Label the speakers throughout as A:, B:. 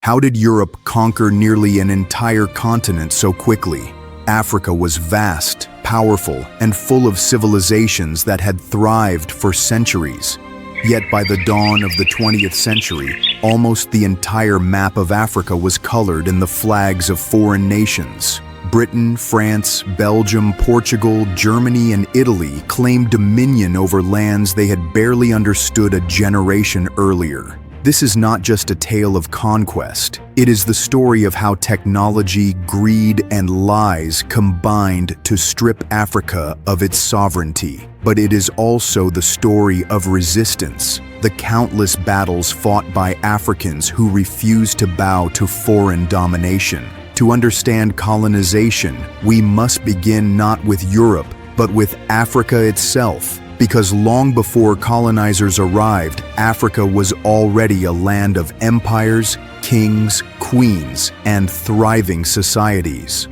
A: How did Europe conquer nearly an entire continent so quickly? Africa was vast, powerful, and full of civilizations that had thrived for centuries. Yet by the dawn of the 20th century, almost the entire map of Africa was colored in the flags of foreign nations. Britain, France, Belgium, Portugal, Germany, and Italy claimed dominion over lands they had barely understood a generation earlier. This is not just a tale of conquest. It is the story of how technology, greed, and lies combined to strip Africa of its sovereignty. But it is also the story of resistance, the countless battles fought by Africans who refused to bow to foreign domination. To understand colonization, we must begin not with Europe, but with Africa itself. Because long before colonizers arrived, Africa was already a land of empires, kings, queens, and thriving societies.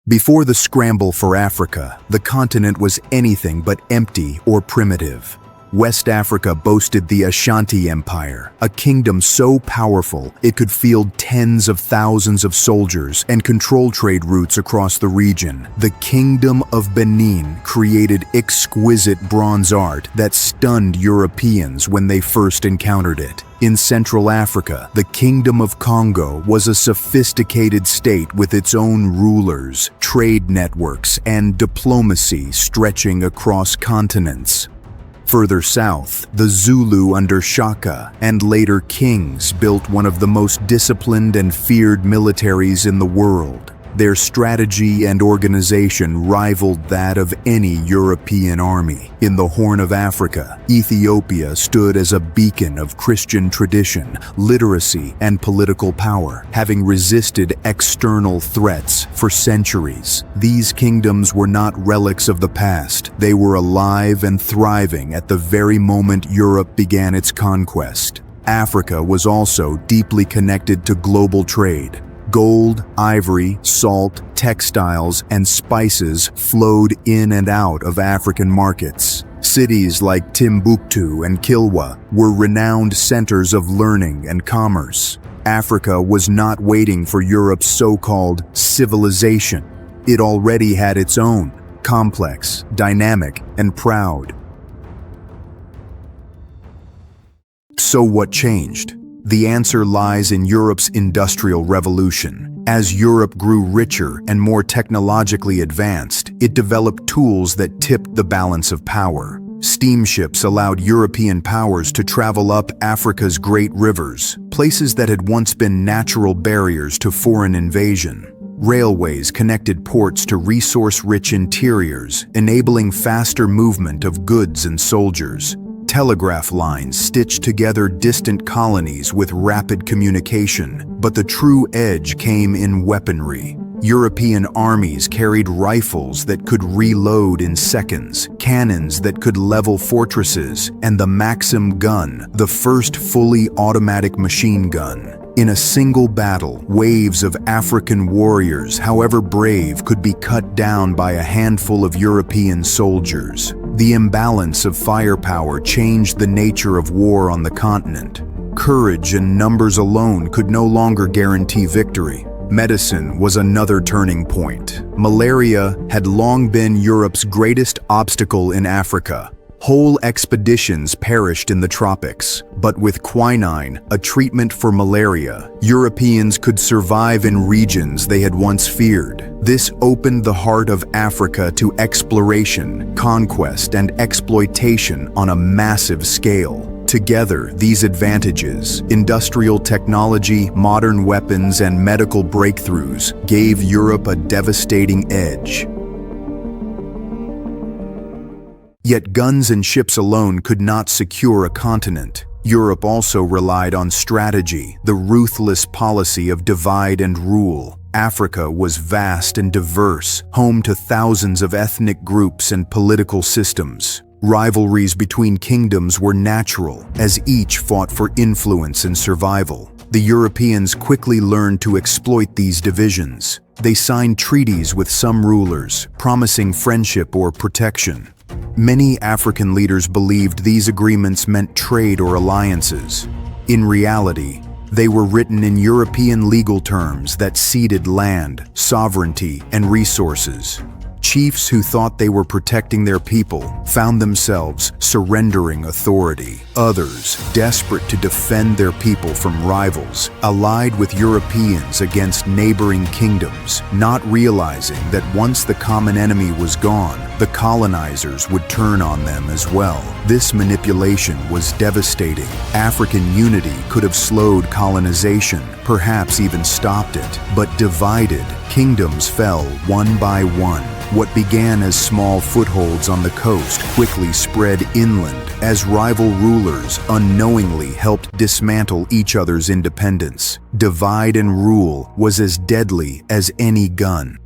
A: Before the scramble for Africa, the continent was anything but empty or primitive. West Africa boasted the Ashanti Empire, a kingdom so powerful it could field tens of thousands of soldiers and control trade routes across the region. The Kingdom of Benin created exquisite bronze art that stunned Europeans when they first encountered it. In Central Africa, the Kingdom of Congo was a sophisticated state with its own rulers, trade networks, and diplomacy stretching across continents. Further south, the Zulu under Shaka and later kings built one of the most disciplined and feared militaries in the world. Their strategy and organization rivaled that of any European army. In the Horn of Africa, Ethiopia stood as a beacon of Christian tradition, literacy, and political power, having resisted external threats for centuries. These kingdoms were not relics of the past. They were alive and thriving at the very moment Europe began its conquest. Africa was also deeply connected to global trade. Gold, ivory, salt, textiles, and spices flowed in and out of African markets. Cities like Timbuktu and Kilwa were renowned centers of learning and commerce. Africa was not waiting for Europe's so-called civilization. It already had its own, complex, dynamic, and proud. So what changed? The answer lies in Europe's Industrial Revolution. As Europe grew richer and more technologically advanced, it developed tools that tipped the balance of power. Steamships allowed European powers to travel up Africa's great rivers, places that had once been natural barriers to foreign invasion. Railways connected ports to resource-rich interiors, enabling faster movement of goods and soldiers. Telegraph lines stitched together distant colonies with rapid communication, but the true edge came in weaponry. European armies carried rifles that could reload in seconds, cannons that could level fortresses, and the Maxim gun, the first fully automatic machine gun. In a single battle, waves of African warriors, however brave, could be cut down by a handful of European soldiers. The imbalance of firepower changed the nature of war on the continent. Courage and numbers alone could no longer guarantee victory. Medicine was another turning point. Malaria had long been Europe's greatest obstacle in Africa. Whole expeditions perished in the tropics, but with quinine, a treatment for malaria, Europeans could survive in regions they had once feared. This opened the heart of Africa to exploration, conquest, and exploitation on a massive scale. Together, these advantages, industrial technology, modern weapons, and medical breakthroughs, gave Europe a devastating edge. Yet guns and ships alone could not secure a continent. Europe also relied on strategy, the ruthless policy of divide and rule. Africa was vast and diverse, home to thousands of ethnic groups and political systems. Rivalries between kingdoms were natural, as each fought for influence and survival. The Europeans quickly learned to exploit these divisions. They signed treaties with some rulers, promising friendship or protection. Many African leaders believed these agreements meant trade or alliances. In reality, they were written in European legal terms that ceded land, sovereignty, and resources. Chiefs who thought they were protecting their people found themselves surrendering authority. Others, desperate to defend their people from rivals, allied with Europeans against neighboring kingdoms, not realizing that once the common enemy was gone, the colonizers would turn on them as well. This manipulation was devastating. African unity could have slowed colonization, perhaps even stopped it, but divided, kingdoms fell one by one. What began as small footholds on the coast quickly spread inland as rival rulers unknowingly helped dismantle each other's independence. Divide and rule was as deadly as any gun.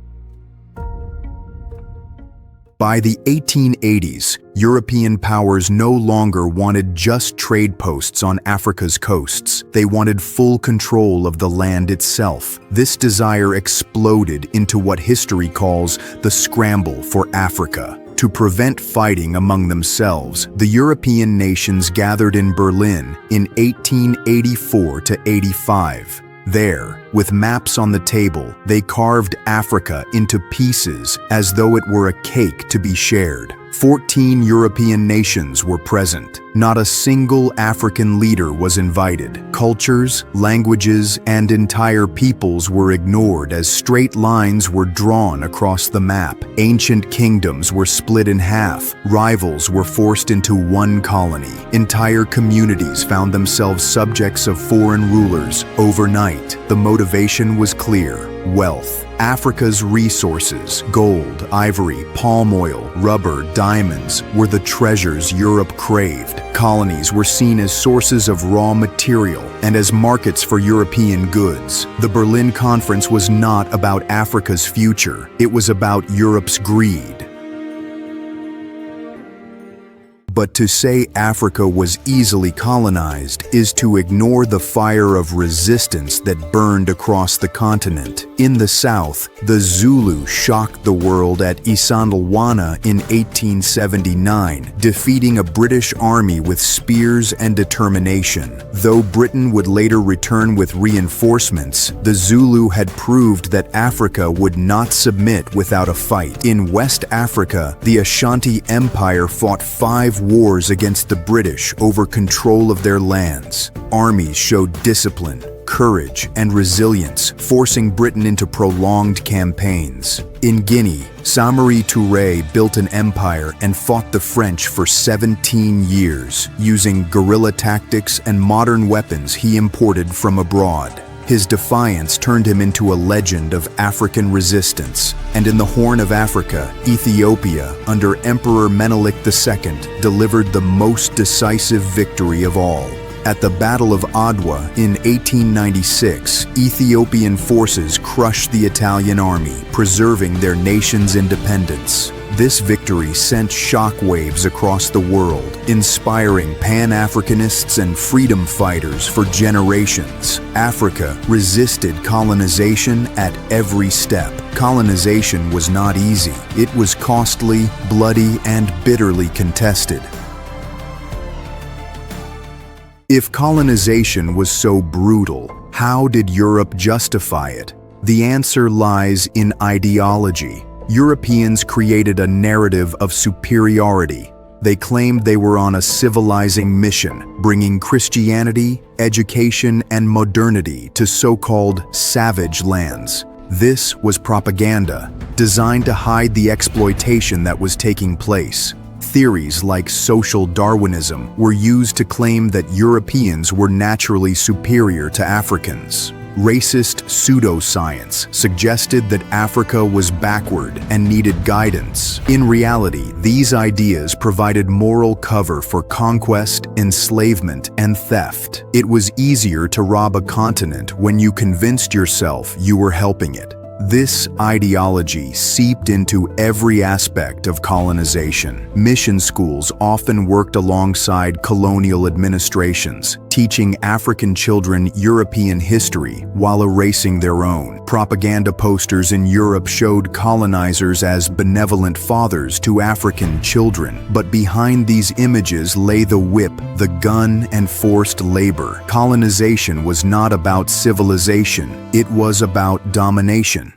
A: By the 1880s, European powers no longer wanted just trade posts on Africa's coasts. They wanted full control of the land itself. This desire exploded into what history calls the scramble for Africa. To prevent fighting among themselves, the European nations gathered in Berlin in 1884 to 85. There, with maps on the table, they carved Africa into pieces as though it were a cake to be shared. 14 European nations were present. Not a single African leader was invited. Cultures, languages, and entire peoples were ignored as straight lines were drawn across the map. Ancient kingdoms were split in half. Rivals were forced into one colony. Entire communities found themselves subjects of foreign rulers. Overnight, the motivation was clear: wealth. Africa's resources, gold, ivory, palm oil, rubber, diamonds, were the treasures Europe craved. Colonies were seen as sources of raw material and as markets for European goods. The Berlin Conference was not about Africa's future. It was about Europe's greed. But to say Africa was easily colonized is to ignore the fire of resistance that burned across the continent. In the south, the Zulu shocked the world at Isandlwana in 1879, defeating a British army with spears and determination. Though Britain would later return with reinforcements, the Zulu had proved that Africa would not submit without a fight. In West Africa, the Ashanti Empire fought 5 wars against the British over control of their lands. Armies showed discipline, courage, and resilience, forcing Britain into prolonged campaigns. In Guinea, Samori Touré built an empire and fought the French for 17 years, using guerrilla tactics and modern weapons he imported from abroad. His defiance turned him into a legend of African resistance. And in the Horn of Africa, Ethiopia, under Emperor Menelik II, delivered the most decisive victory of all. At the Battle of Adwa in 1896, Ethiopian forces crushed the Italian army, preserving their nation's independence. This victory sent shockwaves across the world, inspiring Pan-Africanists and freedom fighters for generations. Africa resisted colonization at every step. Colonization was not easy. It was costly, bloody, and bitterly contested. If colonization was so brutal, how did Europe justify it? The answer lies in ideology. Europeans created a narrative of superiority. They claimed they were on a civilizing mission, bringing Christianity, education, and modernity to so-called savage lands. This was propaganda, designed to hide the exploitation that was taking place. Theories like social Darwinism were used to claim that Europeans were naturally superior to Africans. Racist pseudoscience suggested that Africa was backward and needed guidance. In reality, these ideas provided moral cover for conquest, enslavement, and theft. It was easier to rob a continent when you convinced yourself you were helping it. This ideology seeped into every aspect of colonization. Mission schools often worked alongside colonial administrations, teaching African children European history while erasing their own. Propaganda posters in Europe showed colonizers as benevolent fathers to African children, but behind these images lay the whip, the gun, and forced labor. Colonization was not about civilization, it was about domination.